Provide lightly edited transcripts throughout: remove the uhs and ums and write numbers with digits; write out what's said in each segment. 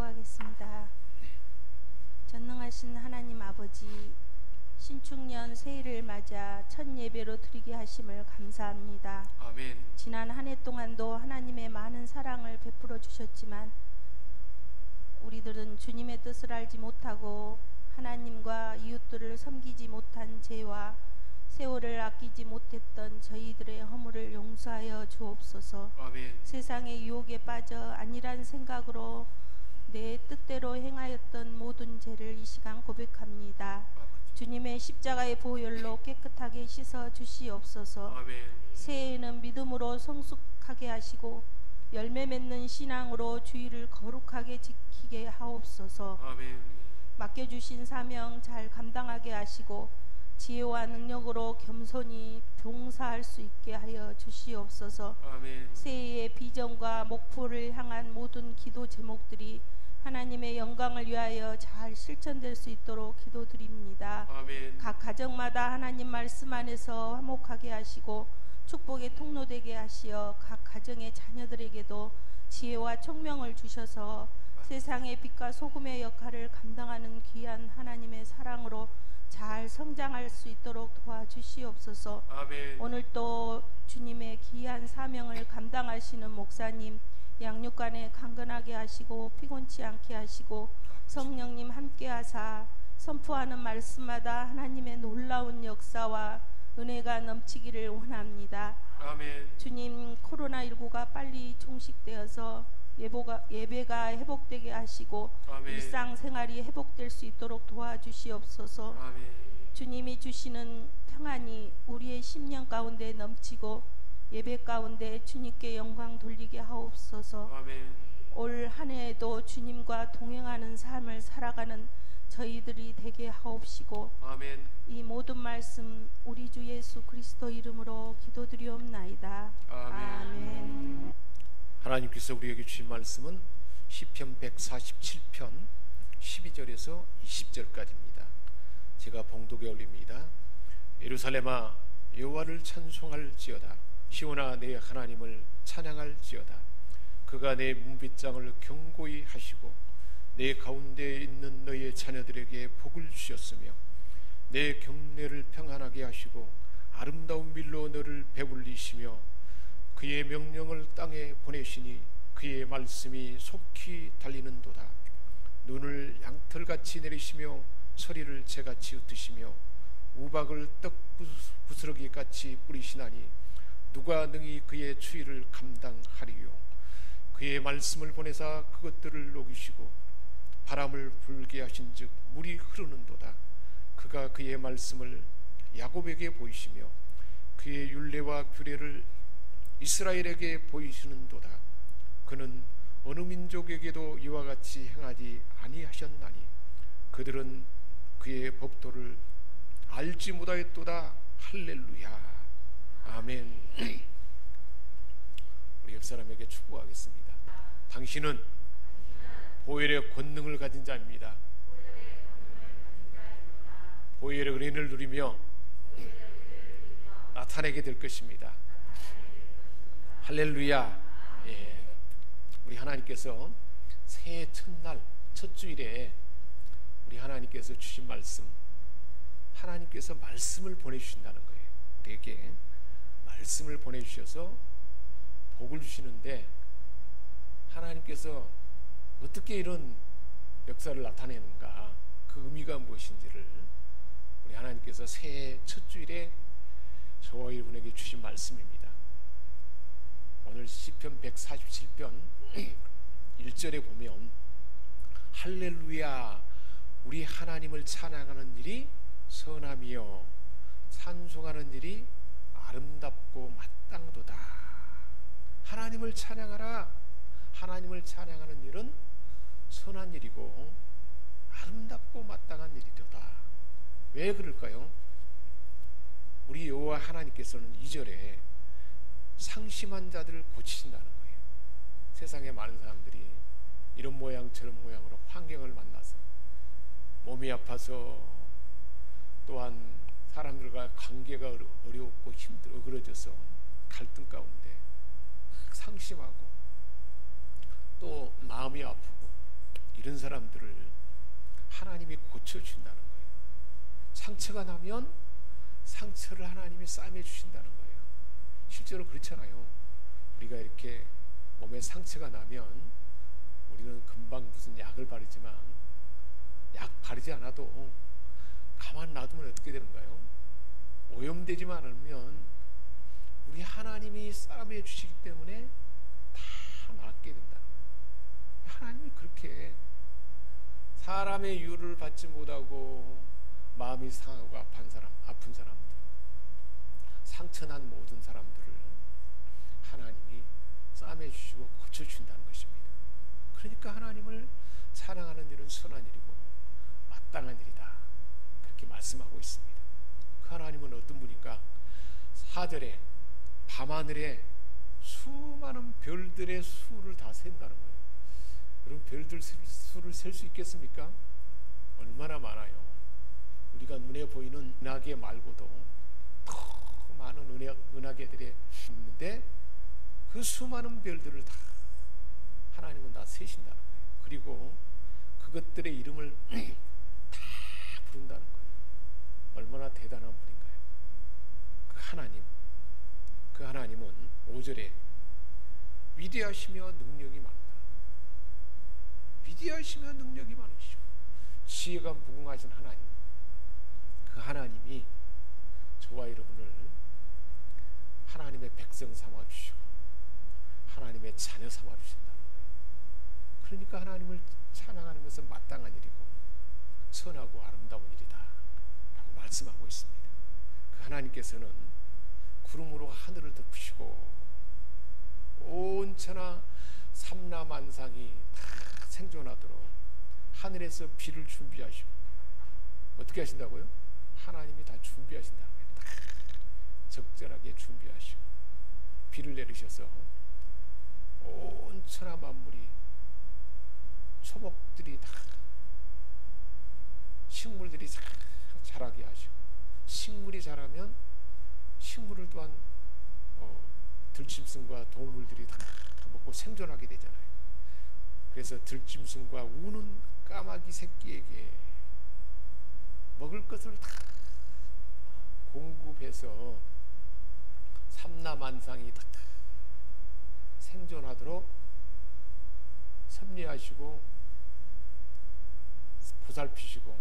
기도하겠습니다. 전능하신 하나님 아버지, 신축년 새해를 맞아 첫 예배로 드리게 하심을 감사합니다. 아멘. 지난 한 해 동안도 하나님의 많은 사랑을 베풀어 주셨지만 우리들은 주님의 뜻을 알지 못하고 하나님과 이웃들을 섬기지 못한 죄와 세월을 아끼지 못했던 저희들의 허물을 용서하여 주옵소서. 아멘. 세상의 유혹에 빠져 안일한 생각으로 내 뜻대로 행하였던 모든 죄를 이 시간 고백합니다. 주님의 십자가의 보혈로 깨끗하게 씻어 주시옵소서. 아멘. 새해에는 믿음으로 성숙하게 하시고 열매 맺는 신앙으로 주의를 거룩하게 지키게 하옵소서. 아멘. 맡겨주신 사명 잘 감당하게 하시고 지혜와 능력으로 겸손히 봉사할 수 있게 하여 주시옵소서. 아멘. 새해의 비전과 목표를 향한 모든 기도 제목들이 하나님의 영광을 위하여 잘 실천될 수 있도록 기도드립니다. 아멘. 각 가정마다 하나님 말씀 안에서 화목하게 하시고 축복의 통로되게 하시어 각 가정의 자녀들에게도 지혜와 총명을 주셔서 세상의 빛과 소금의 역할을 감당하는 귀한 하나님의 사랑으로 잘 성장할 수 있도록 도와주시옵소서. 아멘. 오늘 또 주님의 귀한 사명을 감당하시는 목사님 양육간에 강건하게 하시고 피곤치 않게 하시고 성령님 함께 하사 선포하는 말씀마다 하나님의 놀라운 역사와 은혜가 넘치기를 원합니다. 아멘. 주님, 코로나19가 빨리 종식되어서 예배가 회복되게 하시고 아멘. 일상생활이 회복될 수 있도록 도와주시옵소서. 아멘. 주님이 주시는 평안이 우리의 심령 가운데 넘치고 예배 가운데 주님께 영광 돌리게 하옵소서. 아멘. 올 한 해에도 주님과 동행하는 삶을 살아가는 저희들이 되게 하옵시고 아멘. 이 모든 말씀 우리 주 예수 그리스도 이름으로 기도드리옵나이다. 아멘. 아멘. 하나님께서 우리에게 주신 말씀은 시편 147편 12절에서 20절까지입니다. 제가 봉독에 올립니다. 예루살렘아, 여호와를 찬송할지어다. 시온아, 내 하나님을 찬양할지어다. 그가 내 문빗장을 견고히 하시고 내 가운데 있는 너의 자녀들에게 복을 주셨으며 내 경내를 평안하게 하시고 아름다운 밀로 너를 배불리시며 그의 명령을 땅에 보내시니 그의 말씀이 속히 달리는도다. 눈을 양털같이 내리시며 서리를 재같이 흩으시며 우박을 떡 부스러기같이 뿌리시나니 누가 능히 그의 추위를 감당하리요. 그의 말씀을 보내사 그것들을 녹이시고 바람을 불게 하신즉 물이 흐르는도다. 그가 그의 말씀을 야곱에게 보이시며 그의 율례와 규례를 이스라엘에게 보이시는도다. 그는 어느 민족에게도 이와 같이 행하지 아니하셨나니 그들은 그의 법도를 알지 못하였도다. 할렐루야. 아멘. 우리 옆 사람에게 축복하겠습니다. 당신은 보혈의 권능을 가진 자입니다. 보혈의 은혜를 누리며 나타내게 될 것입니다. 할렐루야. 예. 우리 하나님께서 새해 첫날 첫 주일에 우리 하나님께서 주신 말씀, 하나님께서 말씀을 보내주신다는 거예요. 우리에게 말씀을 보내주셔서 복을 주시는데 하나님께서 어떻게 이런 역사를 나타내는가, 그 의미가 무엇인지를 우리 하나님께서 새해 첫 주일에 저와 여러분에게 주신 말씀입니다. 오늘 시편 147편 1절에 보면 할렐루야, 우리 하나님을 찬양하는 일이 선함이요 찬송하는 일이 아름답고 마땅도다. 하나님을 찬양하라. 하나님을 찬양하는 일은 선한 일이고 아름답고 마땅한 일이로다. 왜 그럴까요? 우리 여호와 하나님께서는 2절에 상심한 자들을 고치신다는 거예요. 세상에 많은 사람들이 이런 모양 저런 모양으로 환경을 만나서 몸이 아파서 또한 사람들과 관계가 어렵고 힘들어 어그러져서 갈등 가운데 상심하고 또 마음이 아프고 이런 사람들을 하나님이 고쳐주신다는 거예요. 상처가 나면 상처를 하나님이 싸매 주신다는 거예요. 실제로 그렇잖아요. 우리가 이렇게 몸에 상처가 나면 우리는 금방 무슨 약을 바르지만 약 바르지 않아도 가만 놔두면 어떻게 되는가요? 오염되지만 않으면 우리 하나님이 싸매 주시기 때문에 다 낫게 된다는 거예요. 하나님이 그렇게 사람의 유를 받지 못하고 마음이 상하고 아픈 사람들, 상처난 모든 사람들을 하나님이 싸매 주시고 고쳐준다는 것입니다. 그러니까 하나님을 찬양하는 일은 선한 일이고 마땅한 일이다, 그렇게 말씀하고 있습니다. 그 하나님은 어떤 분인가? 4절에 밤하늘에 수많은 별들의 수를 다 센다는 거예요. 여러분, 별들 수를 셀 수 있겠습니까? 얼마나 많아요. 우리가 눈에 보이는 은하계 말고도 더 많은 은하계들이 있는데 그 수많은 별들을 다 하나님은 다 세신다는 거예요. 그리고 그것들의 이름을 다 부른다는 거예요. 얼마나 대단한 분인가요? 그 하나님은 5절에 위대하시며 능력이 많다. 위대하시며 능력이 많으시고 지혜가 무궁하신 하나님, 그 하나님이 저와 여러분을 하나님의 백성 삼아주시고 하나님의 자녀 삼아주신다는 거예요. 그러니까 하나님을 찬양하는 것은 마땅한 일이고 선하고 아름다운 일이다 라고 말씀하고 있습니다. 그 하나님께서는 구름으로 하늘을 덮으시고 온 천하 삼라만상이 다 생존하도록 하늘에서 비를 준비하시고, 어떻게 하신다고요? 하나님이 다 준비하신다는 거예요. 다 적절하게 준비하시고 비를 내리셔서 온 천하 만물이, 초목들이 다, 식물들이 다 자라게 하시고, 식물이 자라면 식물을 또한 들짐승과 동물들이 다 먹고 생존하게 되잖아요. 그래서 들짐승과 우는 까마귀 새끼에게 먹을 것을 다 공급해서 삼라만상이 다 생존하도록 섭리하시고 보살피시고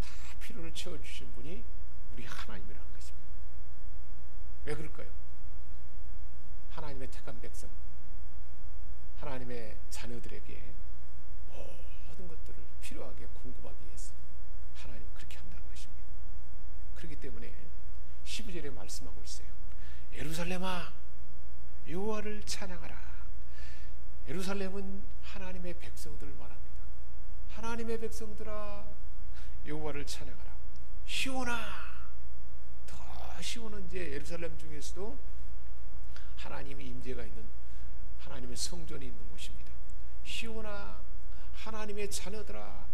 다 필요를 채워주신 분이 우리 하나님이라는 것입니다. 왜 그럴까요? 하나님의 택한 백성, 하나님의 자녀들에게 모든 것들을 필요하게 공급하기 위해서 하나님 그렇게 한다는 것입니다. 그렇기 때문에 12절에 말씀하고 있어요. 예루살렘아, 여호와를 찬양하라. 예루살렘은 하나님의 백성들을 말합니다. 하나님의 백성들아, 여호와를 찬양하라. 시온아, 더 시온은 이제 예루살렘 중에서도 하나님의 임재가 있는, 하나님의 성전이 있는 곳입니다. 시온아, 하나님의 자녀들아,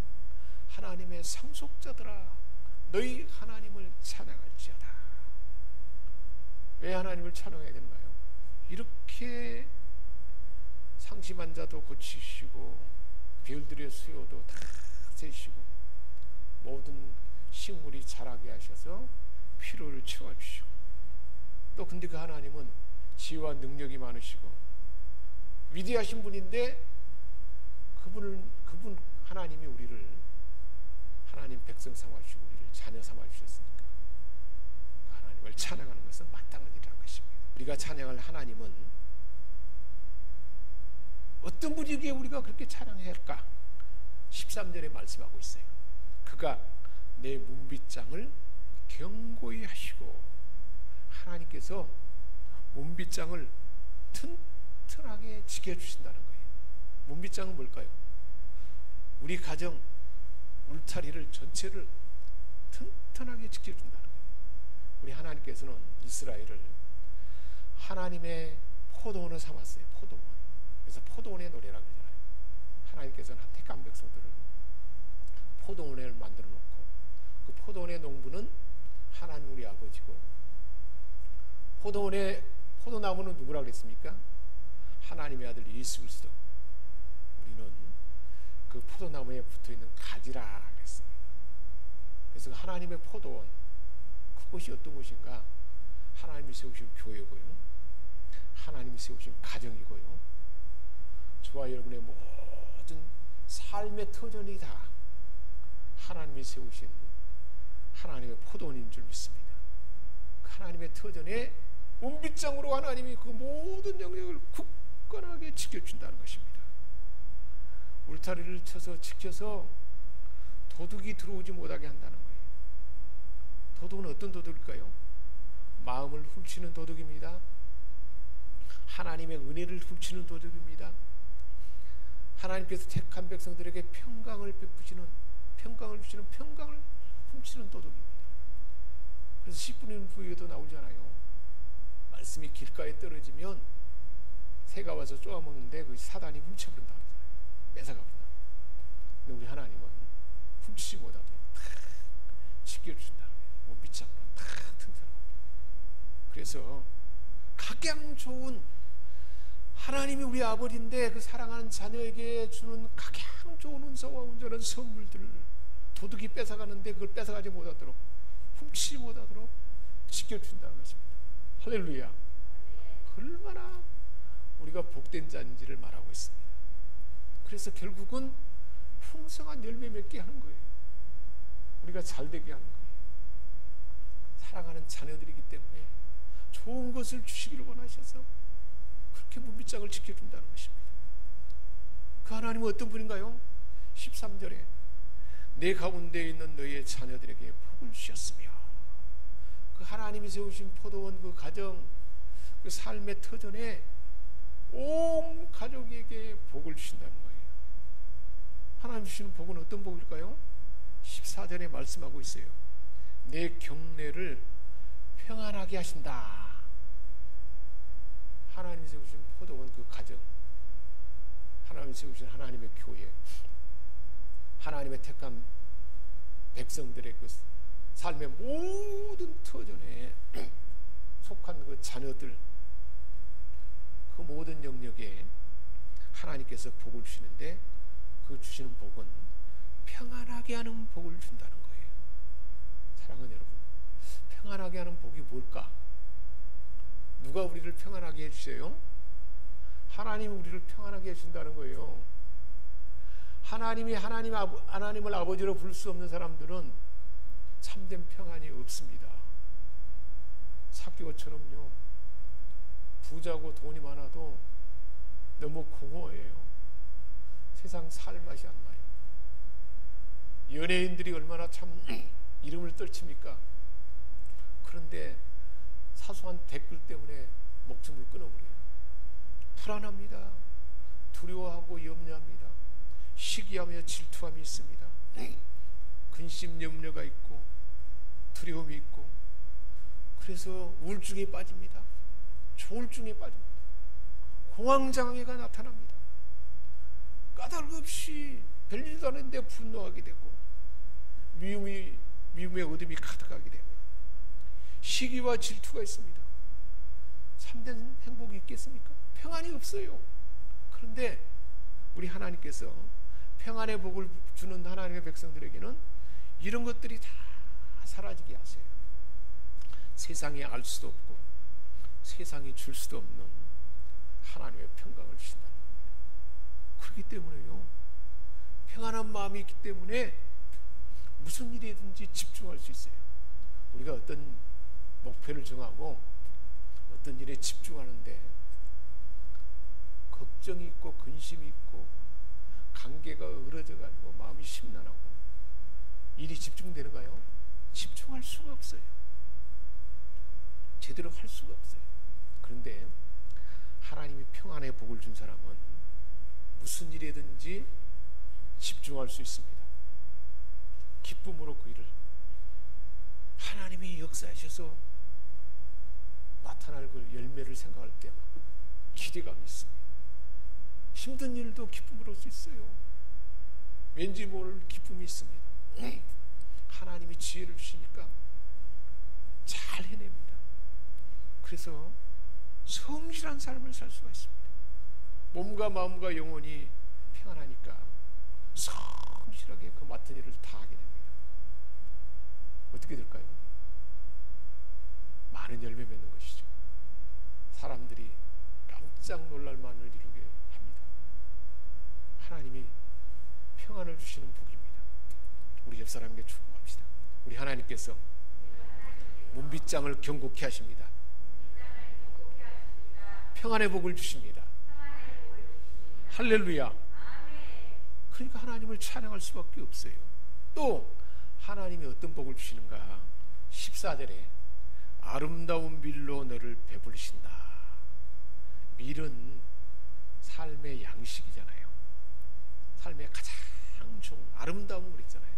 하나님의 상속자들아, 너희 하나님을 찬양할지어다. 왜 하나님을 찬양해야 되는가요? 이렇게 상심한 자도 고치시고 별들의 수요도 다 세시고 모든 식물이 자라게 하셔서 필요를 채워주시고, 또 근데 그 하나님은 지혜와 능력이 많으시고 위대하신 분인데 그분 하나님이 우리를 하나님 백성 삼아주시고 우리를 자녀 삼아주셨으니까 그 하나님을 찬양하는 것은 마땅한 일이라는 것입니다. 우리가 찬양할 하나님은 어떤 분이기에 우리가 그렇게 찬양해야 할까? 13절에 말씀하고 있어요. 그가 내 문빗장을 견고히 하시고, 하나님께서 문빗장을 튼튼하게 지켜주신다는 거예요. 문빗장은 뭘까요? 우리 가정 울타리를 전체를 튼튼하게 지켜준다는 거예요. 우리 하나님께서는 이스라엘을 하나님의 포도원을 삼았어요. 포도원. 그래서 포도원의 노래라고 그러잖아요. 하나님께서는 택한 백성들을 포도원을 만들어 놓고, 그 포도원의 농부는 하나님 우리 아버지고, 포도원의 포도나무는 누구라고 그랬습니까? 하나님의 아들 예수 그리스도. 우리는 그 포도나무에 붙어있는 가지라 그랬습니다. 그래서 하나님의 포도원, 그곳이 어떤 곳인가? 하나님이 세우신 교회고요, 하나님이 세우신 가정이고요, 저와 여러분의 모든 삶의 터전이 다 하나님이 세우신 하나님의 포도원인 줄 믿습니다. 그 하나님의 터전에 은빛장으로 하나님이 그 모든 영역을 굳건하게 지켜준다는 것입니다. 울타리를 쳐서 지켜서 도둑이 들어오지 못하게 한다는 거예요. 도둑은 어떤 도둑일까요? 마음을 훔치는 도둑입니다. 하나님의 은혜를 훔치는 도둑입니다. 하나님께서 택한 백성들에게 평강을 베푸시는, 평강을 주시는, 평강을 훔치는 도둑입니다. 그래서 10분 후에도 나오잖아요. 말씀이 길가에 떨어지면 새가 와서 쪼아먹는데 그 사단이 훔쳐버린다고 하잖아요. 뺏어가버린다. 근데 우리 하나님은 훔치지 못하도록 다 지켜준다는 거예요. 몸빗장으로 다 튼튼하고. 그래서 각양 좋은, 하나님이 우리 아버지인데 그 사랑하는 자녀에게 주는 각양 좋은 은사와 온전한 선물들을 도둑이 뺏어가는데 그걸 뺏어가지 못하도록, 훔치지 못하도록 지켜준다는 것입니다. 할렐루야. 얼마나 우리가 복된 자인지를 말하고 있습니다. 그래서 결국은 풍성한 열매 맺게 하는 거예요. 우리가 잘되게 하는 거예요. 사랑하는 자녀들이기 때문에 좋은 것을 주시기를 원하셔서 그렇게 문빗장을 지켜준다는 것입니다. 그 하나님은 어떤 분인가요? 13절에 내 가운데 있는 너희의 자녀들에게 복을 주셨으며, 그 하나님이 세우신 포도원, 그 가정, 그 삶의 터전에 온 가족에게 복을 주신다는 거예요. 하나님 주시는 복은 어떤 복일까요? 14절에 말씀하고 있어요. 내 경내를 평안하게 하신다. 하나님이 세우신 포도원, 그 가정, 하나님이 세우신 하나님의 교회, 하나님의 택한 백성들의 그 삶의 모든 터전에 속한 그 자녀들, 그 모든 영역에 하나님께서 복을 주시는데, 그 주시는 복은 평안하게 하는 복을 준다는 거예요. 사랑하는 여러분, 평안하게 하는 복이 뭘까? 누가 우리를 평안하게 해주세요? 하나님이 우리를 평안하게 해준다는 거예요. 하나님을 아버지로 부를 수 없는 사람들은 참된 평안이 없습니다. 삭개오처럼요, 부자고 돈이 많아도 너무 공허해요. 세상 살 맛이 안 나요. 연예인들이 얼마나 참 이름을 떨칩니까? 그런데 사소한 댓글 때문에 목숨을 끊어버려요. 불안합니다. 두려워하고 염려합니다. 시기하며 질투함이 있습니다. 근심 염려가 있고 두려움이 있고, 그래서 우울증에 빠집니다. 조울증에 빠집니다. 공황장애가 나타납니다. 까닭 없이 별일도 아닌데 분노하게 되고 미움의 어둠이 가득하게 됩니다. 시기와 질투가 있습니다. 참된 행복이 있겠습니까? 평안이 없어요. 그런데 우리 하나님께서 평안의 복을 주는 하나님의 백성들에게는 이런 것들이 다 사라지게 하세요. 세상이 알 수도 없고 세상이 줄 수도 없는 하나님의 평강을 주신다는 겁니다. 그렇기 때문에요, 평안한 마음이 있기 때문에 무슨 일이든지 집중할 수 있어요. 우리가 어떤 목표를 정하고 어떤 일에 집중하는데 걱정이 있고 근심이 있고 관계가 으러져가지고 마음이 심란하고 일이 집중되는가요? 집중할 수가 없어요. 제대로 할 수가 없어요. 그런데 하나님이 평안의 복을 준 사람은 무슨 일이든지 집중할 수 있습니다. 기쁨으로 그 일을, 하나님이 역사하셔서 나타날 그 열매를 생각할 때만 기대감이 있습니다. 힘든 일도 기쁨으로 할 수 있어요. 왠지 모를 기쁨이 있습니다. 하나님이 지혜를 주시니까 잘 해냅니다. 그래서 성실한 삶을 살 수가 있습니다. 몸과 마음과 영혼이 평안하니까 성실하게 그 맡은 일을 다 하게 됩니다. 어떻게 될까요? 많은 열매 맺는 것이죠. 사람들이 깜짝 놀랄 만을 이루게 합니다. 하나님이 평안을 주시는 복입니다. 우리 옆 사람에게 축복합시다. 우리 하나님께서 문빗장을 경고케 하십니다. 평안의 복을 주십니다. 할렐루야. 그러니까 하나님을 찬양할 수밖에 없어요. 또 하나님이 어떤 복을 주시는가? 14절에 아름다운 밀로 너를 배부르신다. 밀은 삶의 양식이잖아요. 삶의 가장 좋은 아름다운 걸 있잖아요.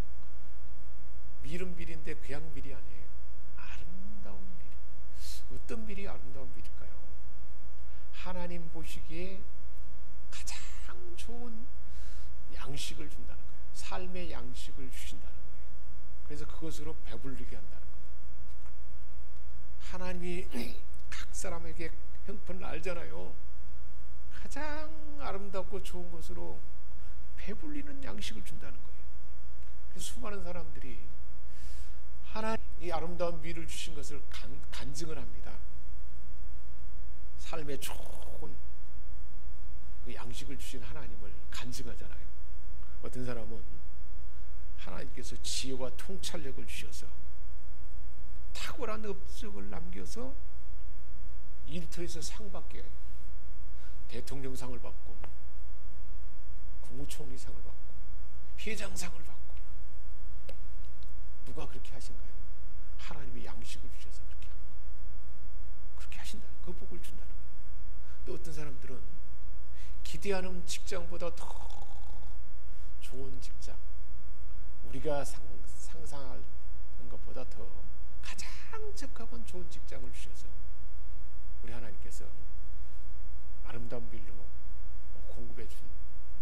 밀은 밀인데 그냥 밀이 아니에요. 아름다운 밀. 어떤 밀이 아름다운 밀일까요? 하나님 보시기에 가장 좋은 양식을 준다는 거예요. 삶의 양식을 주신다는 거예요. 그래서 그것으로 배불리게 한다는 거예요. 하나님이 각 사람에게 형편을 알잖아요. 가장 아름답고 좋은 것으로 배불리는 양식을 준다는 거예요. 그래서 수많은 사람들이 하나님이 아름다운 밀을 주신 것을 간증을 합니다. 삶의 좋은 그 양식을 주신 하나님을 간증하잖아요. 어떤 사람은 하나님께서 지혜와 통찰력을 주셔서 탁월한 업적을 남겨서 일터에서 상 받게 대통령상을 받고 국무총리상을 받고 회장상을 받고 누가 그렇게 하신가요? 하나님이 양식을 주셔서 그렇게 하는 거예요. 그렇게 하신다는 그 복을 준다는 거예요. 또 어떤 사람들은 기대하는 직장보다 더 좋은 직장, 우리가 상상하는 것보다 더 가장 적합한 좋은 직장을 주셔서 우리 하나님께서 아름다운 밀로 공급해 준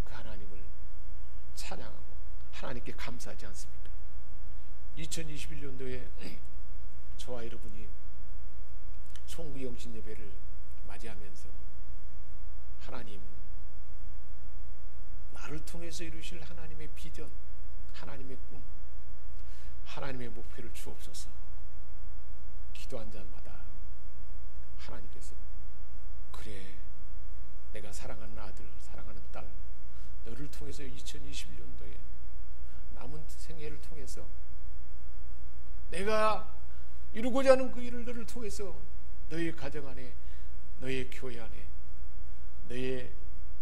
그 하나님을 찬양하고 하나님께 감사하지 않습니까? 2021년도에 저와 여러분이 송구영신 예배를 맞이하면서 하나님, 나를 통해서 이루실 하나님의 비전, 하나님의 꿈, 하나님의 목표를 주옵소서. 기도한 자마다 하나님께서 그래, 내가 사랑하는 아들, 사랑하는 딸, 너를 통해서 2021년도에 남은 생애를 통해서 내가 이루고자 하는 그 일을 너를 통해서 너의 가정 안에, 너의 교회 안에, 너의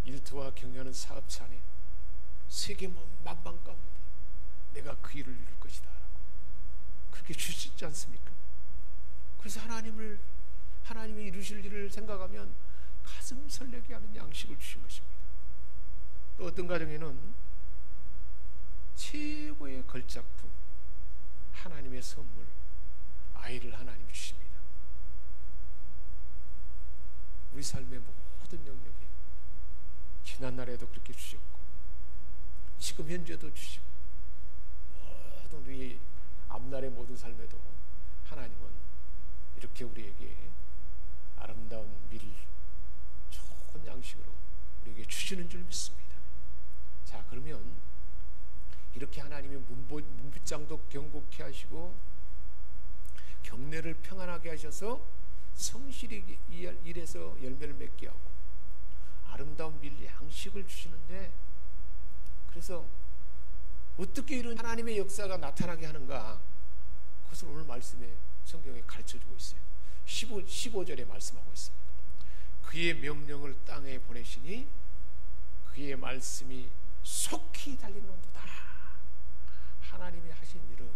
일터와 경영하는 사업차 안에, 세계 만방 가운데 내가 그 일을 이룰 것이다. 그렇게 주시지 않습니까? 그래서 하나님이 이루실 일을 생각하면 가슴 설레게 하는 양식을 주신 것입니다. 또 어떤 가정에는 최고의 걸작품, 하나님의 선물, 아이를 하나님 주십니다. 우리 삶의 모든 영역에 지난날에도 그렇게 주셨고 지금 현재도 주시고 모든 우리 앞날의 모든 삶에도 하나님은 이렇게 우리에게 아름다운 밀, 좋은 양식으로 우리에게 주시는 줄 믿습니다. 자, 그러면 이렇게 하나님이 문빗장도 경고케 하시고 경내를 평안하게 하셔서 성실히 일해서 열매를 맺게 하고 아름다운 밀 양식을 주시는데, 그래서 어떻게 이런 하나님의 역사가 나타나게 하는가, 그것을 오늘 말씀에 성경에 가르쳐주고 있어요. 15절에 말씀하고 있습니다. 그의 명령을 땅에 보내시니 그의 말씀이 속히 달리는도다. 하나님이 하신 일은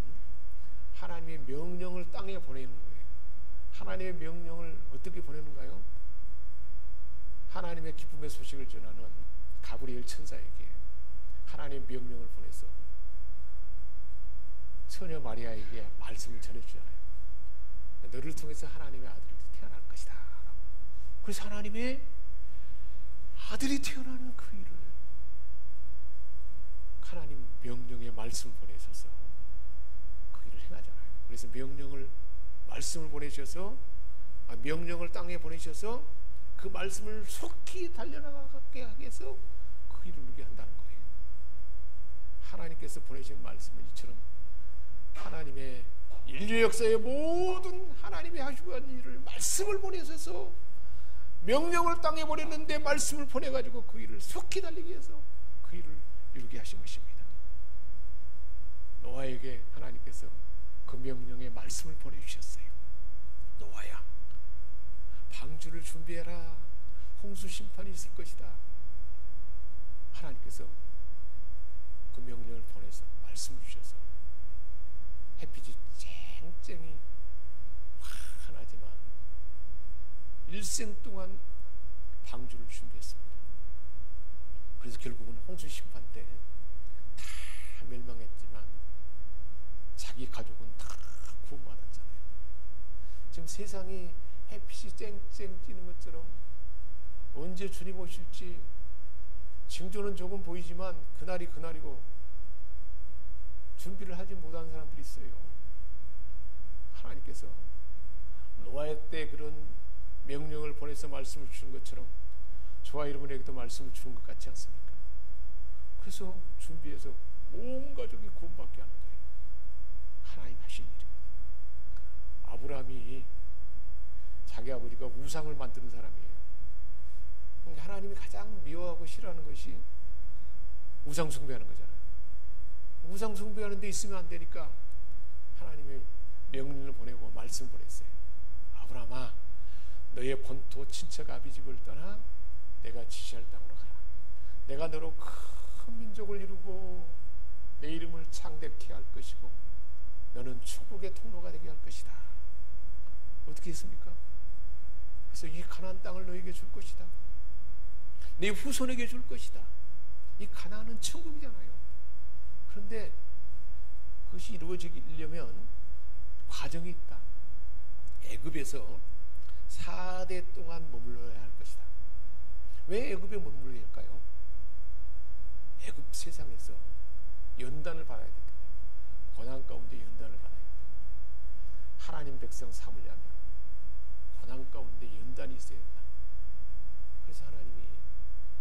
하나님의 명령을 땅에 보내는 거예요. 하나님의 명령을 어떻게 보내는가요? 하나님의 기쁨의 소식을 전하는 가브리엘 천사에게 하나님의 명령을 보내서 처녀 마리아에게 말씀을 전해주잖아요. 너를 통해서 하나님의 아들이 태어날 것이다. 그래서 하나님의 아들이 태어나는 그 일을 하나님 명령의 말씀을 보내셔서 그 일을 행하잖아요. 그래서 말씀을 보내셔서 명령을 땅에 보내셔서 그 말씀을 속히 달려나가게 하게 해서 그 일을 이루게 한다는 거예요. 하나님께서 보내신 말씀은 이처럼 하나님의 인류 역사의 모든 하나님이 하시고 한 일을 말씀을 보내셔서 명령을 땅에 보냈는데 말씀을 보내가지고 그 일을 속히 달리기 위해서 그 일을 이루게 하신 것입니다. 노아에게 하나님께서 그 명령의 말씀을 보내주셨어요. 노아야, 방주를 준비해라. 홍수 심판이 있을 것이다. 하나님께서 그 명령을 보내서 말씀을 주셔서 햇빛이 쨍쨍이 환하지만 일생 동안 방주를 준비했습니다. 그래서 결국은 홍수 심판 때 다 멸망했지만 자기 가족은 다 구원받았잖아요. 지금 세상이 햇빛이 쨍쨍 찌는 것처럼 언제 주님 오실지 징조는 조금 보이지만 그날이 그날이고 준비를 하지 못한 사람들이 있어요. 하나님께서 노아의 때 그런 명령을 보내서 말씀을 주는 것처럼 저와 여러분에게도 말씀을 주는 것 같지 않습니까? 그래서 준비해서 온 가족이 구원받게 하는 거예요. 하나님 하신 일입니다. 아브라함이 자기 아버지가 우상을 만드는 사람이에요. 그러니까 하나님이 가장 미워하고 싫어하는 것이 우상 숭배하는 거잖아요. 우상 숭배하는 데 있으면 안 되니까 하나님이 명령을 보내고 말씀을 보냈어요. 아브라함아, 너의 본토 친척 아비집을 떠나 내가 지시할 땅으로 가라. 내가 너로 큰 민족을 이루고 내 이름을 창대케 할 것이고 너는 축복의 통로가 되게 할 것이다. 어떻게 했습니까? 그래서 이 가나안 땅을 너에게 줄 것이다. 네 후손에게 줄 것이다. 이 가나안은 천국이잖아요. 그런데 그것이 이루어지려면 과정이 있다. 애굽에서 4대 동안 머물러야 할 것이다. 왜 애굽에 머물러야 할까요? 애굽 세상에서 연단을 받아야 됩니다. 고난 가운데 연단을 받아야 됩니다. 하나님 백성 삼으려면 고난 가운데 연단이 있어야 된다. 그래서 하나님이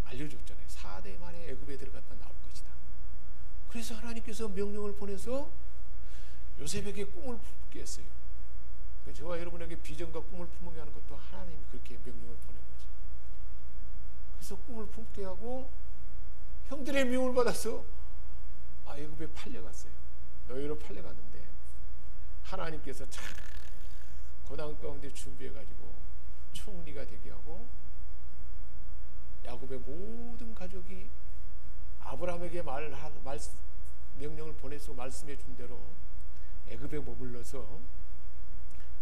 알려줬잖아요. 4대 만에 애굽에 들어갔다 나올 것이다. 그래서 하나님께서 명령을 보내서 요셉에게 꿈을 품게 했어요. 저와 여러분에게 비전과 꿈을 품게 하는 것도 하나님이 그렇게 명령을 보낸 거죠. 그래서 꿈을 품게 하고 형들의 미움을 받아서 애굽에 팔려갔어요. 노예로 팔려갔는데 하나님께서 참 고난 가운데 준비해가지고 총리가 되게 하고 야곱의 모든 가족이 아브라함에게 명령을 보내서 말씀해 준 대로 애굽에 머물러서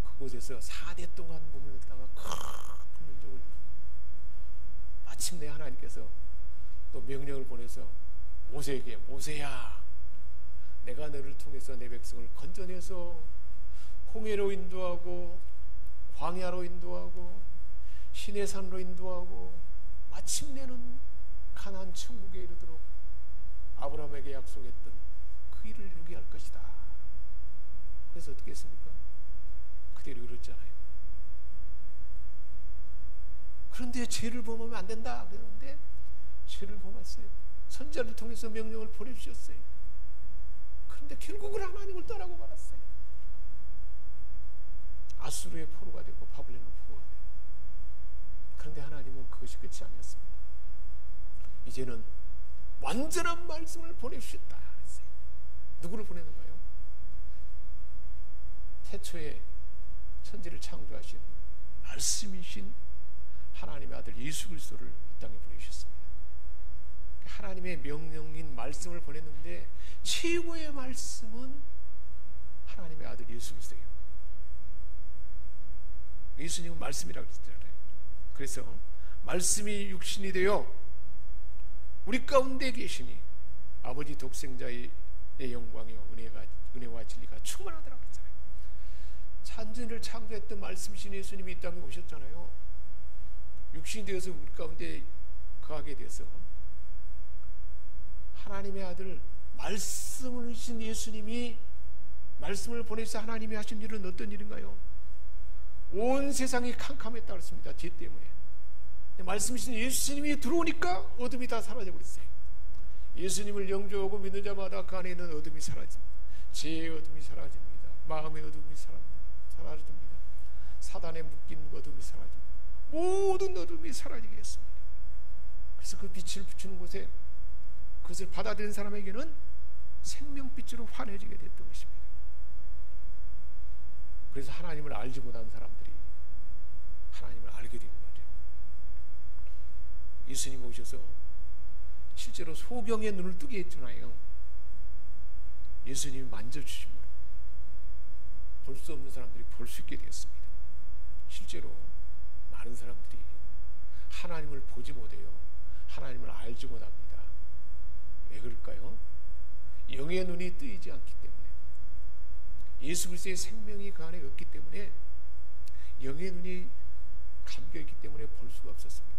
그곳에서 4대 동안 머물렀다가 큰 민족을 마침내 하나님께서 또 명령을 보내서 모세에게 모세야, 내가 너를 통해서 내 백성을 건져내서 홍해로 인도하고 광야로 인도하고 시내산으로 인도하고 마침내는 가나안 천국에 이르도록 아브라함에게 약속했던 그 일을 이루게 할 것이다. 그래서 어떻게 했습니까? 그대로 이뤘잖아요. 그런데 죄를 범하면 안 된다 그러는데 죄를 범했어요. 선자를 통해서 명령을 보내주셨어요. 그런데 결국은 하나님을 떠나고 말았어요. 아수르의 포로가 되고 바벨론의 포로가 되고. 그런데 하나님은 그것이 끝이 아니었습니다. 이제는 완전한 말씀을 보내주셨다 그랬어요. 누구를 보내는가요? 태초에 천지를 창조하신 말씀이신 하나님의 아들 예수 그리스도를 이 땅에 보내주셨습니다. 하나님의 명령인 말씀을 보냈는데 최고의 말씀은 하나님의 아들 예수 그리스도예요. 예수님은 말씀이라고 그랬잖아요. 그래서 말씀이 육신이 되어 우리 가운데 계시니 아버지 독생자의 영광이요 은혜와 진리가 충만하더라고요. 찬진을 창조했던 말씀이신 예수님이 이 땅에 오셨잖아요. 육신이 되어서 우리 가운데 거하게 돼서 하나님의 아들 말씀을 주신 예수님이 말씀을 보내서 하나님이 하신 일은 어떤 일인가요? 온 세상이 캄캄했다고 그랬습니다. 죄 때문에. 말씀이신 예수님이 들어오니까 어둠이 다 사라져 버렸어요. 예수님을 영접하고 믿는 자마다 그 안에 있는 어둠이 사라집니다. 죄의 어둠이 사라집니다. 마음의 어둠이 사라집니다. 사단에 묶인 어둠이 사라집니다. 모든 어둠이 사라지게 했습니다. 그래서 그 빛을 비추는 곳에 그것을 받아들인 사람에게는 생명빛으로 환해지게 됐던 것입니다. 그래서 하나님을 알지 못한 사람들이 하나님을 알게 된 거죠. 예수님 오셔서 실제로 소경의 눈을 뜨게 했잖아요. 예수님이 만져주심으로 볼 수 없는 사람들이 볼 수 있게 되었습니다. 실제로 많은 사람들이 하나님을 보지 못해요. 하나님을 알지 못합니다. 왜 그럴까요? 영의 눈이 뜨이지 않기 때문에, 예수 그리스도의 생명이 그 안에 없기 때문에, 영의 눈이 감겨있기 때문에 볼 수가 없었습니다.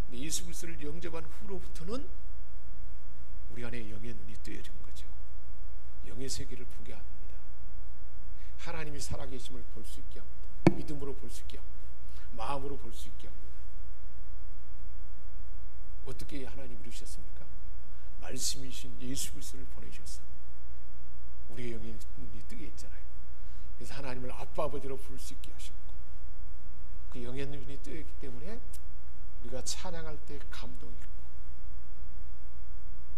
근데 예수 그리스도를 영접한 후로부터는 우리 안에 영의 눈이 뜨여진 거죠. 영의 세계를 보게 합니다. 하나님이 살아계심을 볼 수 있게 합니다. 믿음으로 볼 수 있게 합니다. 마음으로 볼 수 있게 합니다. 어떻게 하나님 이루셨습니까? 말씀이신 예수 그리스도를 보내주셨어. 우리의 영의 눈이 뜨게 했잖아요. 그래서 하나님을 아빠 아버지로 부를 수 있게 하셨고, 그 영의 눈이 뜨였기 때문에 우리가 찬양할 때 감동이 있고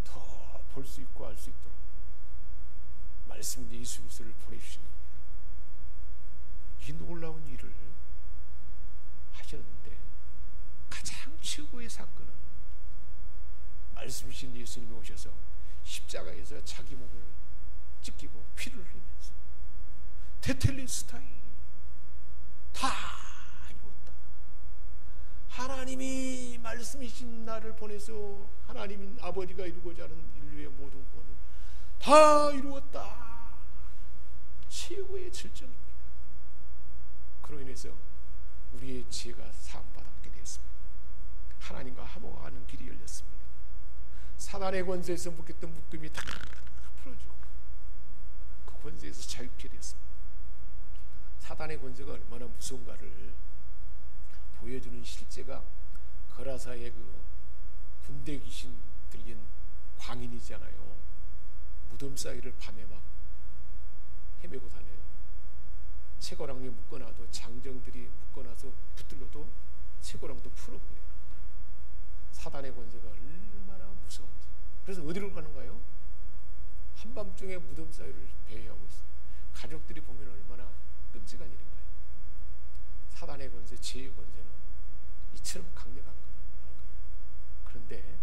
더 볼 수 있고 알 수 있도록 말씀인 예수 그리스도를 보내주신 겁니다. 이 놀라운 일을 하셨는데 가장 최고의 사건은 말씀이신 예수님이 오셔서 십자가에서 자기 몸을 찢기고 피를 흘리면서 테텔레스타이 다 이루었다. 하나님이 말씀이신 나를 보내서 하나님 아버지가 이루고자 하는 인류의 모든 구원을 다 이루었다. 최고의 절정입니다. 그로 인해서 우리의 죄가 사함받게 되었습니다. 하나님과 화목하는 길이 열렸습니다. 사단의 권세에서 묶였던 묶음이 다 풀어지고 그 권세에서 자유케 되었습니다. 사단의 권세가 얼마나 무서운가를 보여주는 실제가 거라사의 그 군대 귀신 들린 광인이잖아요. 무덤 사이를 밤에 막 헤매고 다녀요. 채고랑에 묶어놔도, 장정들이 묶어놔서 붙들러도 채고랑도 풀어버려요. 사단의 권세가 얼마나 무서운지. 그래서 어디로 가는가요? 한밤중에 무덤 사이를 배회하고 있어요. 가족들이 보면 얼마나 끔찍한 일인가요? 사단의 권세, 죄의 권세는 이처럼 강력한 거예요. 그런데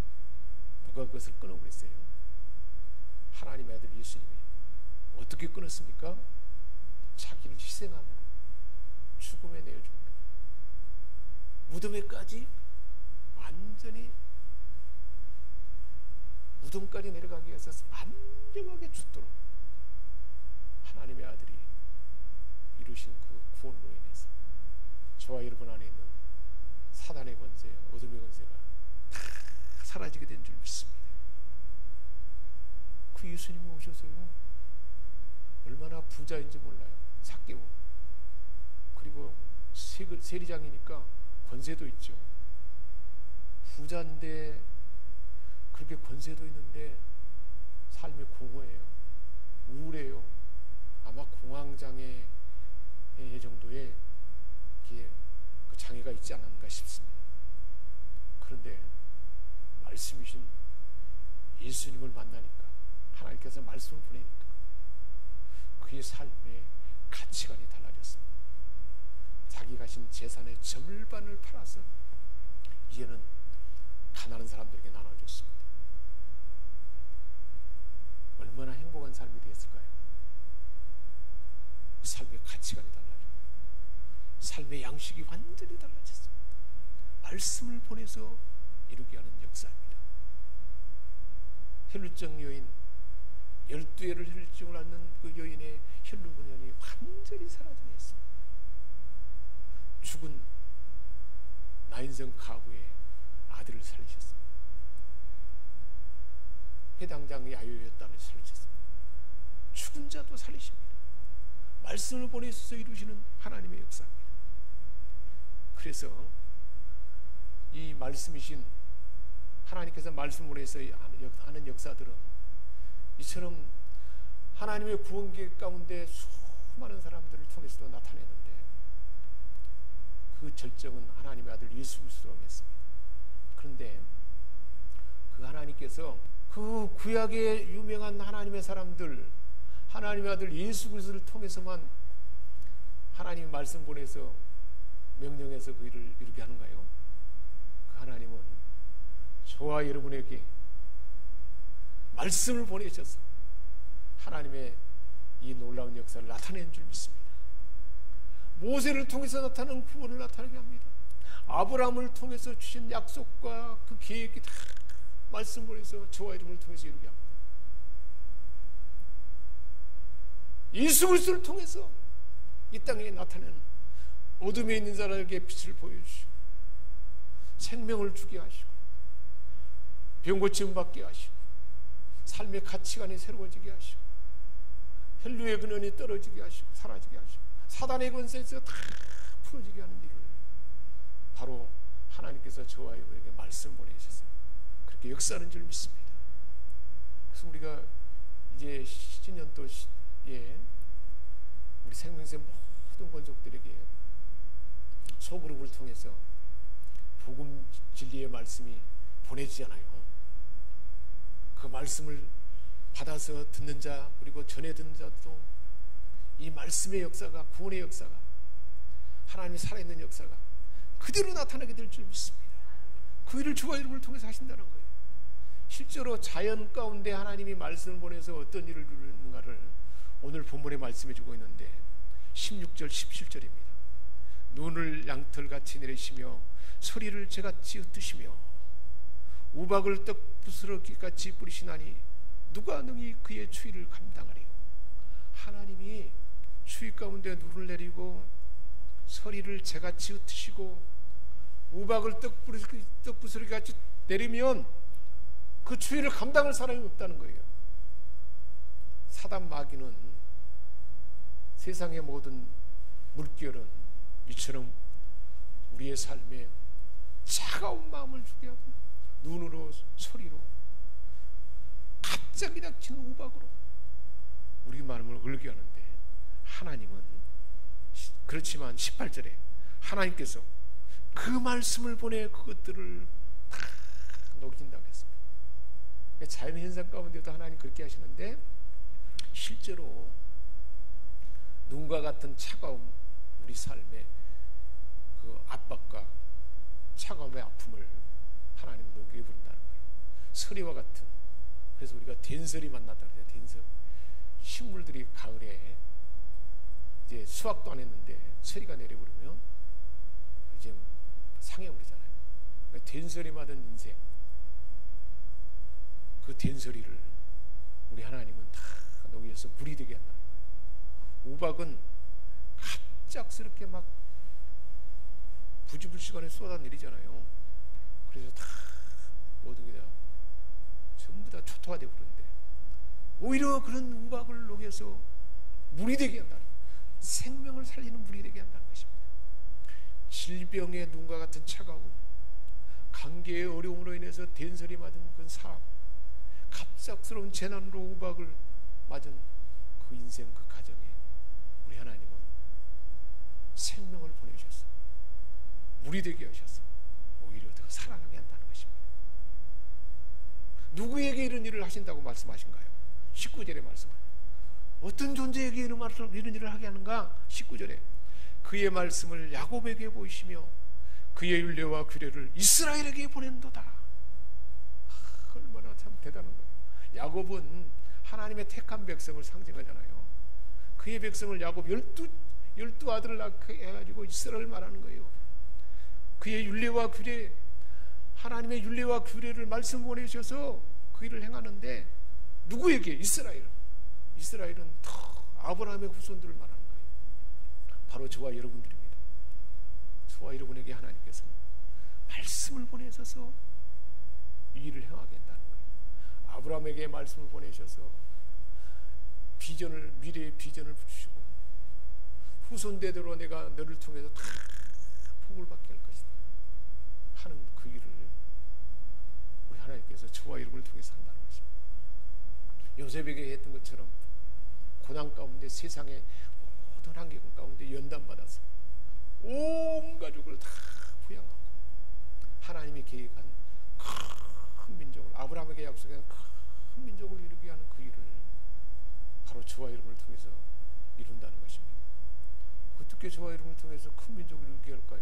누가 그것을 끊어버렸어요? 하나님의 아들 예수님이. 어떻게 끊었습니까? 자기를 희생함으로 죽음에 내어줍니다. 무덤에까지 완전히 무덤까지 내려가기 위해서 완벽하게 죽도록 하나님의 아들이 이루신 그 구원으로 인해서 저와 여러분 안에 있는 사단의 권세, 어둠의 권세가 다 사라지게 된 줄 믿습니다. 그 예수님이 오셔서요, 얼마나 부자인지 몰라요. 삭개오. 그리고 세리장이니까 권세도 있죠. 부자인데 그렇게 권세도 있는데 삶이 공허해요. 우울해요. 아마 공황장애 정도의 그 장애가 있지 않았는가 싶습니다. 그런데 말씀이신 예수님을 만나니까, 하나님께서 말씀을 보내니까 그의 삶의 가치관이 달라졌습니다. 자기 가진 재산의 절반을 팔아서 이제는 가난한 사람들에게 나눠줬습니다. 얼마나 행복한 삶이 되었을까요? 그 삶의 가치관이 달라졌습니다. 삶의 양식이 완전히 달라졌습니다. 말씀을 보내서 이루게 하는 역사입니다. 혈루증 여인, 12회를 혈루증을 앓는 그 여인의 혈루근연이 완전히 사라져 있습니다. 죽은 나인성 가부의 아들을 살리셨습니다. 해당장 야요였다는 살리셨습니다. 죽은 자도 살리십니다. 말씀을 보내셔서 이루시는 하나님의 역사입니다. 그래서 이 말씀이신 하나님께서 말씀을 해서 하는 역사들은 이처럼 하나님의 구원 계획 가운데 수많은 사람들을 통해서도 나타내는데 그 절정은 하나님의 아들 예수 그리스도로 했습니다. 그런데 그 하나님께서 그 구약의 유명한 하나님의 사람들, 하나님의 아들 예수 그리스도를 통해서만 하나님의 말씀 보내서 명령해서 그 일을 이루게 하는가요? 그 하나님은 저와 여러분에게 말씀을 보내셔서 하나님의 이 놀라운 역사를 나타낸 줄 믿습니다. 모세를 통해서 나타나는 구원을 나타나게 합니다. 아브라함을 통해서 주신 약속과 그 계획이 다 말씀 보내서 저와 여러분을 통해서 이루게 합니다. 예수 그리스도를 통해서 이 땅에 나타내는 어둠에 있는 자들에게 빛을 보여주시고 생명을 주게 하시고 병 고침 받게 하시고 삶의 가치관이 새로워지게 하시고 혈류의 근원이 떨어지게 하시고 사라지게 하시고 사단의 권세에서 다 풀어지게 하는 일을 바로 하나님께서 저와 여러분에게 말씀 보내주셔서 그렇게 역사하는 줄 믿습니다. 그래서 우리가 이제 신년도에 우리 생명세 모든 권속들에게 소그룹을 통해서 복음 진리의 말씀이 보내지잖아요. 그 말씀을 받아서 듣는 자 그리고 전해 듣는 자도 이 말씀의 역사가 구원의 역사가 하나님이 살아있는 역사가 그대로 나타나게 될 줄 믿습니다. 그 일을 주와 여러분을 통해서 하신다는 거예요. 실제로 자연 가운데 하나님이 말씀을 보내서 어떤 일을 이루는가를 오늘 본문에 말씀해 주고 있는데 16절 17절입니다. 눈을 양털같이 내리시며 소리를 재같이 흩으시며 우박을 떡부스러기같이 뿌리시나니 누가 능히 그의 추위를 감당하리요. 하나님이 추위 가운데 눈을 내리고 소리를 재같이 흩으시고 우박을 떡부스러기같이 내리면 그 추위를 감당할 사람이 없다는 거예요. 사단 마귀는 세상의 모든 물결은 이처럼 우리의 삶에 차가운 마음을 주게 하고 눈으로 소리로 갑자기 닥치는 우박으로 우리 마음을 울게 하는데 하나님은 그렇지만 18절에 하나님께서 그 말씀을 보내 그것들을 다 녹인다고 했습니다. 자연현상 가운데도 하나님 그렇게 하시는데 실제로 눈과 같은 차가움 우리 삶의 그 압박과 차가움의 아픔을 하나님은 녹여 부른다는 거예요. 서리와 같은 그래서 우리가 된설이 만났다 그래요. 된설 식물들이 가을에 이제 수확도 안 했는데 서리가 내려버리면 이제 상해버리잖아요. 그러니까 된설이 맞은 인생 그 된설이를 우리 하나님은 다 녹여서 물이 되게 한다는 거예요. 우박은 갑작스럽게 막 부지불식간에 쏟아내리잖아요. 그래서 다 모든 게 다 전부 다 초토화되고 그러는데 오히려 그런 우박을 녹여서 물이 되게 한다는 거예요. 생명을 살리는 물이 되게 한다는 것입니다. 질병의 눈과 같은 차가움 관계의 어려움으로 인해서 된설이 맞은 그 사람 갑작스러운 재난으로 우박을 맞은 그 인생 그 가정에 우리 하나님은 생명을 보내주셔서 물이 되게 하셔서 오히려 더 살아나게 한다는 것입니다. 누구에게 이런 일을 하신다고 말씀하신가요? 19절에 말씀합니다. 어떤 존재에게 이런 일을 하게 하는가? 19절에 그의 말씀을 야곱에게 보이시며 그의 율례와 규례를 이스라엘에게 보낸도다. 얼마나 참 대단한 거예요. 야곱은 하나님의 택한 백성을 상징하잖아요. 그의 백성을 야곱 12 아들을 낳게 해가지고 이스라엘을 말하는 거예요. 그의 율례와 규례 하나님의 율례와 규례를 말씀 보내셔서 그 일을 행하는데 누구에게? 이스라엘은 더 아브라함의 후손들을 말하는 거예요. 바로 저와 여러분들입니다. 저와 여러분에게 하나님께서는 말씀을 보내셔서 이 일을 행하게 한다는 거예요. 아브라함에게 말씀을 보내셔서 미래의 비전을 주시고 후손대대로 내가 너를 통해서 다 복을 받게 할 것이다 하는 그 일을 우리 하나님께서 저와 여러분을 통해서 한다는 것입니다. 요셉에게 했던 것처럼 고난 가운데 세상의 모든 환경 가운데 연단받아서 온 가족을 다 부양하고 하나님이 계획한 큰 민족을, 아브라함에게 약속한 큰 민족을 이루게 하는 그 일을 바로 저와 여러분을 통해서 이룬다는 것입니다. 어떻게 저와 여러분을 통해서 큰 민족을 이루게 할까요?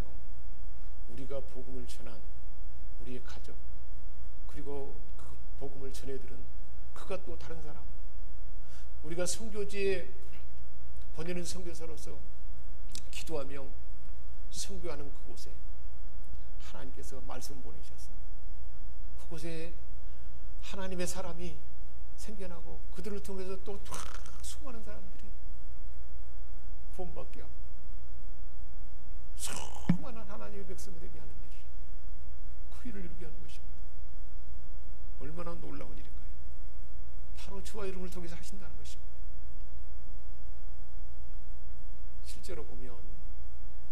우리가 복음을 전한 우리의 가족, 그리고 그 복음을 전해들은 그가 또 다른 사람, 우리가 선교지에 보내는 선교사로서 기도하며 선교하는 그곳에 하나님께서 말씀 보내셔서 그곳에 하나님의 사람이 생겨나고 그들을 통해서 또 수많은 사람들이 구원받게 하고 수많은 하나님의 백성이 되게 하는 일, 그 일을 이루게 하는 것입니다. 얼마나 놀라운 일인가요? 바로 저와 여러분을 통해서 하신다는 것입니다. 실제로 보면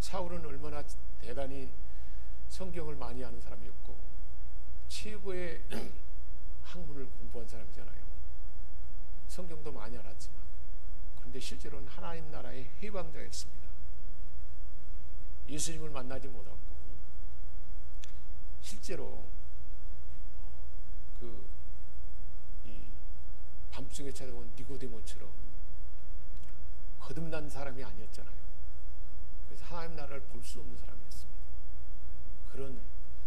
사울은 얼마나 대단히 성경을 많이 아는 사람이었고 최고의 학문을 공부한 사람이잖아요. 성경도 많이 알았지만 그런데 실제로는 하나님 나라의 해방자였습니다. 예수님을 만나지 못하고 실제로 이 밤중에 찾아온 니고데모처럼 거듭난 사람이 아니었잖아요. 그래서 하나님 나라를 볼 수 없는 사람이었습니다. 그런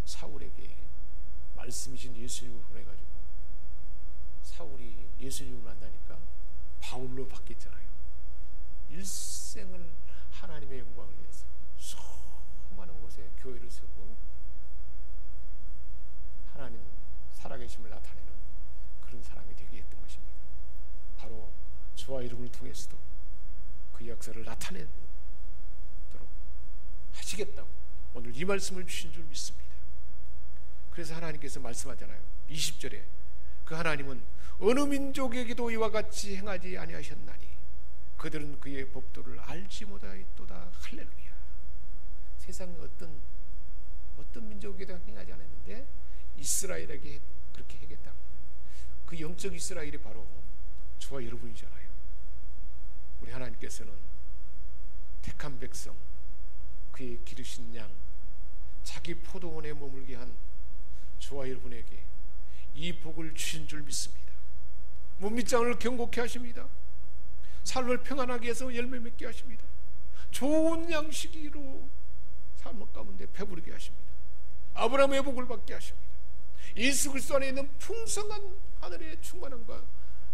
사울에게 말씀이신 예수님을 보내가지고 사울이 예수님을 만나니까 바울로 바뀌었잖아요. 일생을 하나님의 영광을 위해서 수많은 곳에 교회를 세우고 하나님 살아계심을 나타내는 그런 사람이 되게 했던 것입니다. 바로 저와 여러분을 통해서도 그 역사를 나타내도록 하시겠다고 오늘 이 말씀을 주신 줄 믿습니다. 그래서 하나님께서 말씀하잖아요. 20절에 그 하나님은 어느 민족에게도 이와 같이 행하지 아니하셨나니 그들은 그의 법도를 알지 못하였도다. 할렐루야. 세상에 어떤 민족에게도 행하지 않았는데 이스라엘에게 그렇게 하겠다. 그 영적 이스라엘이 바로 저와 여러분이잖아요. 우리 하나님께서는 택한 백성, 그의 기르신 양, 자기 포도원에 머물게 한 저와 여러분에게 이 복을 주신 줄 믿습니다. 문밑장을 경고케 하십니다. 삶을 평안하게 해서 열매 맺게 하십니다. 좋은 양식으로 삶 가운데 배부르게 하십니다. 아브라함의 복을 받게 하십니다. 예수 그리스도 안에 있는 풍성한 하늘의 충만함과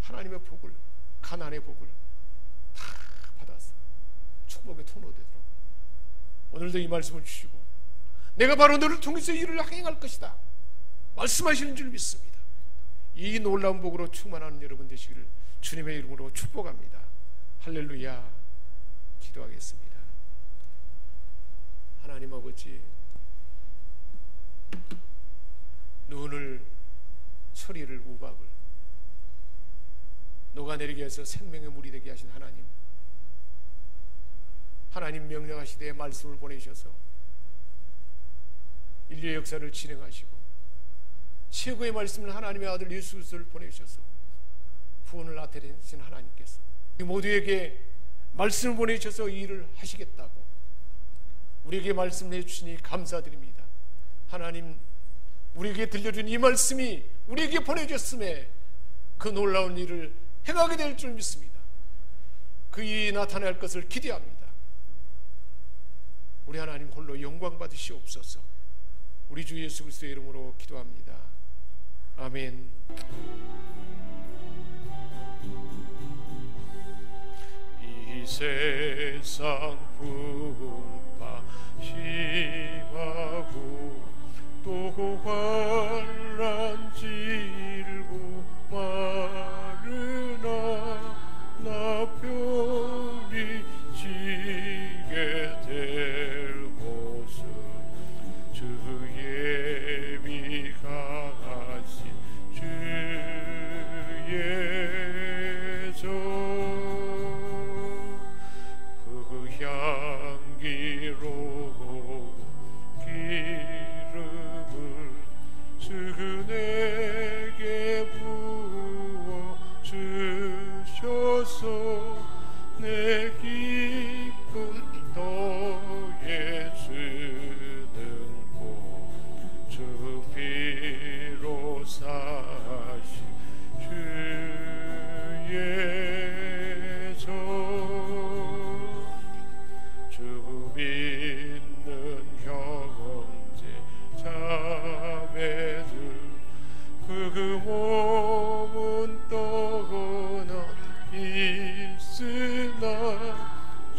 하나님의 복을, 가나안의 복을 다 받아서 축복의 통로 되도록 오늘도 이 말씀을 주시고 내가 바로 너를 통해서 일을 행할 것이다 말씀하시는 줄 믿습니다. 이 놀라운 복으로 충만하는 여러분 되시기를 주님의 이름으로 축복합니다. 할렐루야. 기도하겠습니다. 하나님 아버지, 눈을, 철이를, 우박을 녹아내리게 해서 생명의 물이 되게 하신 하나님, 하나님 명령하시되 말씀을 보내셔서 인류의 역사를 진행하시고 최고의 말씀을 하나님의 아들 예수 그리스도를 보내셔서 구원을 나타내신 하나님께서 모두에게 말씀을 보내셔서 이 일을 하시겠다고 우리에게 말씀해 주시니 감사드립니다. 하나님, 우리에게 들려준 이 말씀이 우리에게 보내졌음에 그 놀라운 일을 행하게 될 줄 믿습니다. 그 일이 나타날 것을 기대합니다. 우리 하나님 홀로 영광 받으시옵소서. 우리 주 예수 그리스도의 이름으로 기도합니다. 아멘. 이 세상 풍파 심하고 또 환난 질고 마르나 나 편히 지게 될 곳은 주의 비 가하신 주의 종 그 향기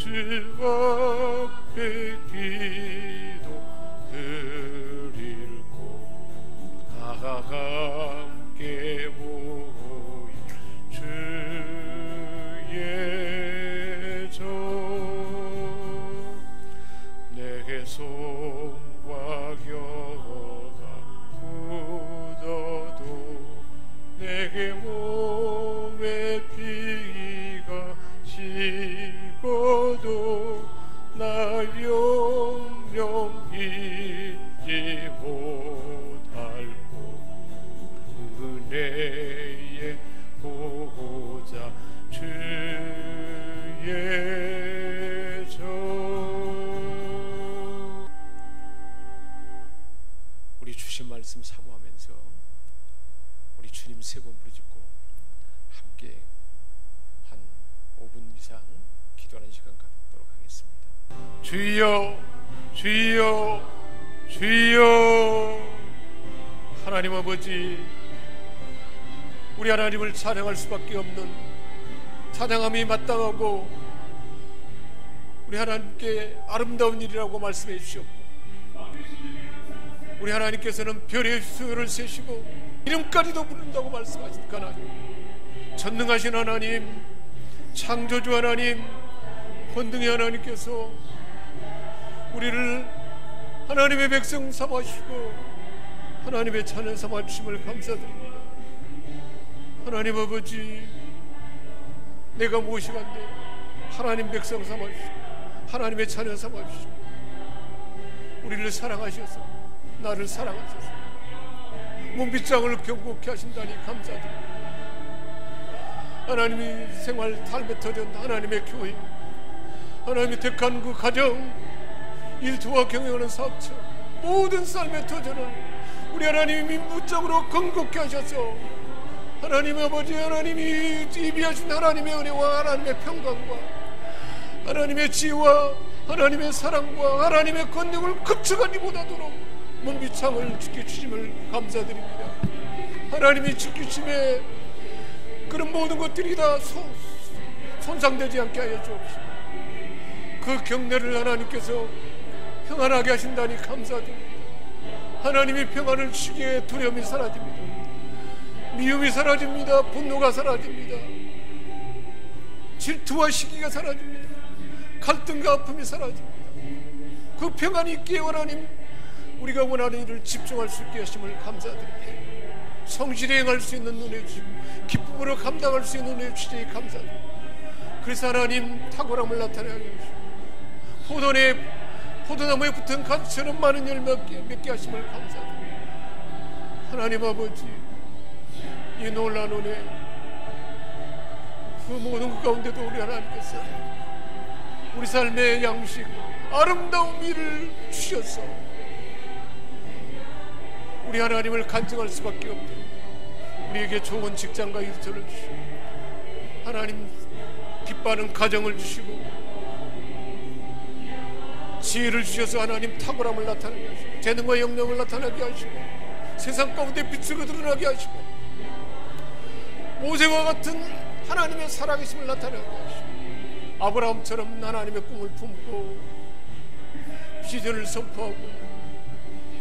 주 앞에 기도 드리고 함께 모인 주의 종 내게 손과 혀가 굳어도 내게 몸에 피가 식어도 나 영영 잊지 못할고 은혜의 보호자 주의 종. 우리 주신 말씀 사모하면서 우리 주님 세 번 부르짖고 함께 한 5분 이상 기도하는 시간 갖도록 하겠습니다. 주여 주여 주여. 하나님 아버지, 우리 하나님을 찬양할 수밖에 없는, 찬양함이 마땅하고 우리 하나님께 아름다운 일이라고 말씀해 주셨고, 우리 하나님께서는 별의 수요를 세시고 이름까지도 부른다고 말씀하신 하나님, 전능하신 하나님, 창조주 하나님, 권능의 하나님께서 우리를 하나님의 백성 삼아주시고 하나님의 자녀 삼아주심을 감사드립니다. 하나님 아버지, 내가 무엇이간데 하나님 백성 삼아주시고 하나님의 자녀 삼아주시고 우리를 사랑하셔서, 나를 사랑하셔서 문빗장을 경고케 하신다니 감사드립니다. 하나님이 생활 삶에 터전 하나님의 교회, 하나님이 택한 그 가정, 일터와 경영하는 사업처, 모든 삶의 터전을 우리 하나님이 문장으로 건국케 하셔서 하나님 아버지, 하나님이 예비하신 하나님의 은혜와 하나님의 평강과 하나님의 지혜와 하나님의 사랑과 하나님의 권능을 급척하지 못하도록 문비창을 지켜주심을 감사드립니다. 하나님이 지키심에 그런 모든 것들이 다 손상되지 않게 하여 주옵시고 그 경내를 하나님께서 평안하게 하신다니 감사드립니다. 하나님이 평안을 주시기에 두려움이 사라집니다. 미움이 사라집니다. 분노가 사라집니다. 질투와 시기가 사라집니다. 갈등과 아픔이 사라집니다. 그 평안이 있기에 하나님, 우리가 원하는 일을 집중할 수 있게 하심을 감사드립니다. 성실히 행할 수 있는 눈에 주시고 기쁨으로 감당할 수 있는 눈에 주시니 감사드립니다. 그래서 하나님, 탁월함을 나타내게 하시고 포도나무에 붙은 가지처럼 많은 열매 맺게 하심을 감사드립니다. 하나님 아버지, 이 놀라운 은혜, 그 모든 것 가운데도 우리 하나님께서 우리 삶의 양식, 아름다운 일을 주셔서 우리 하나님을 간증할 수밖에 없도록 우리에게 좋은 직장과 일터를 주시고 하나님 기뻐하는 가정을 주시고 지혜를 주셔서 하나님 탁월함을 나타나게 하시고 재능과 영령을 나타나게 하시고 세상 가운데 빛으로 드러나게 하시고 모세와 같은 하나님의 살아계심을 나타나게 하시고 아브라함처럼 하나님의 꿈을 품고 비전을 선포하고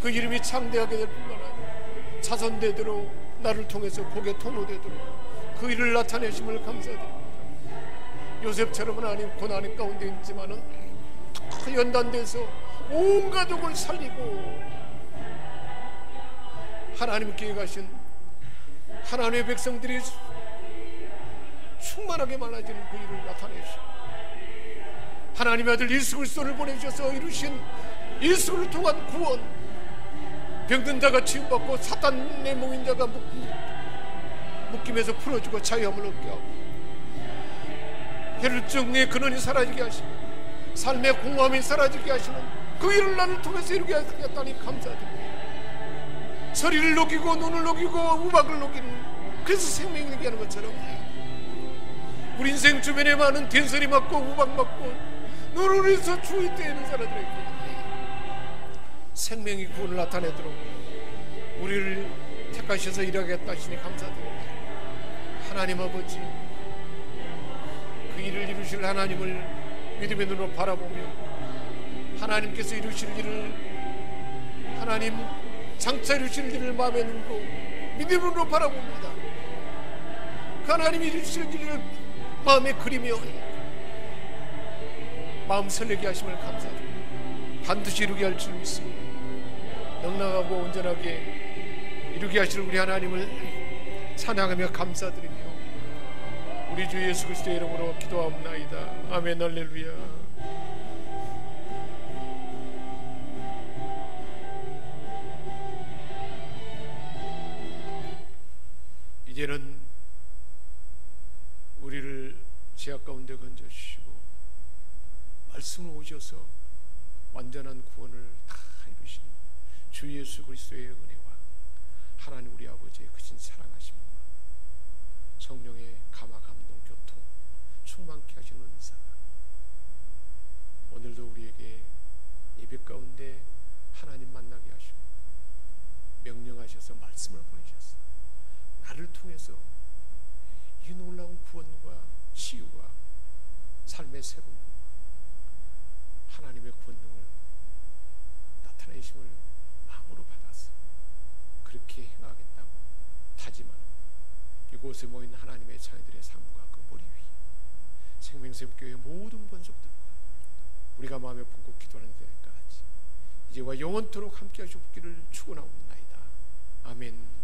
그 이름이 창대하게 될 뿐만 아니라 자선되도록 나를 통해서 복의 통로되도록 그 일을 나타내심을 감사드립니다. 요셉처럼 하나님 고난의 가운데 있지만은 연단돼서 온 가족을 살리고 하나님 계획하신 하나님의 백성들이 충만하게 많아지는 그 일을 나타내시고 하나님의 아들 예수 그리스도를 보내주셔서 이루신 예수를 통한 구원, 병든 자가 치유받고 사탄의 몽인 자가 묶임에서 풀어주고 자유함을 얻게 하고 혈증의 근원이 사라지게 하시고 삶의 공허함이 사라지게 하시는 그 일을 나를 통해서 이루게 하셨다니 감사드립니다. 소리를 녹이고 눈을 녹이고 우박을 녹이는, 그래서 생명이 되게 하는 것처럼 우리 인생 주변에 많은 된소리 맞고 우박 맞고 눈을 위해서 주의 떼는 사람들에게 생명이 구원을 나타내도록 우리를 택하셔서 일하겠다 하시니 감사드립니다. 하나님 아버지, 그 일을 이루실 하나님을 믿음의 눈으로 바라보며 하나님께서 이루실 일을, 하나님 장차 이루실 일을 마음의 눈으로 믿음으로 바라봅니다. 그 하나님이 이루실 일을 마음에 그리며 마음 설레게 하심을 감사드립니다. 반드시 이루게 할 줄 믿습니다. 넉넉하고 온전하게 이루게 하실 우리 하나님을 찬양하며 감사드리며 우리 주 예수 그리스도의 이름으로 기도하옵나이다. 아멘. 할렐루야. 이제는 우리를 죄악 가운데 건져주시고 말씀을 오셔서 완전한 구원을 다 이루신 주 예수 그리스도의 은혜와 하나님 우리 아버지의 크신 사랑하심과 성령의 감화 감동 교통 충만케 하시는 은사가 오늘도 우리에게 예배 가운데 하나님 만나게 하시고 명령하셔서 말씀을 보내셨어. 나를 통해서 이 놀라운 구원과 치유와 삶의 새로움과 하나님의 권능을 나타내심을 마음으로 받아서 그렇게 행하겠다고 다짐하는 이곳에 모인 하나님의 자녀들의 삶과 그 머리 위에 생명샘교회 모든 권속들과 우리가 마음에 품고 기도하는 데까지 이제와 영원토록 함께 하시기를 축원하옵나이다. 아멘.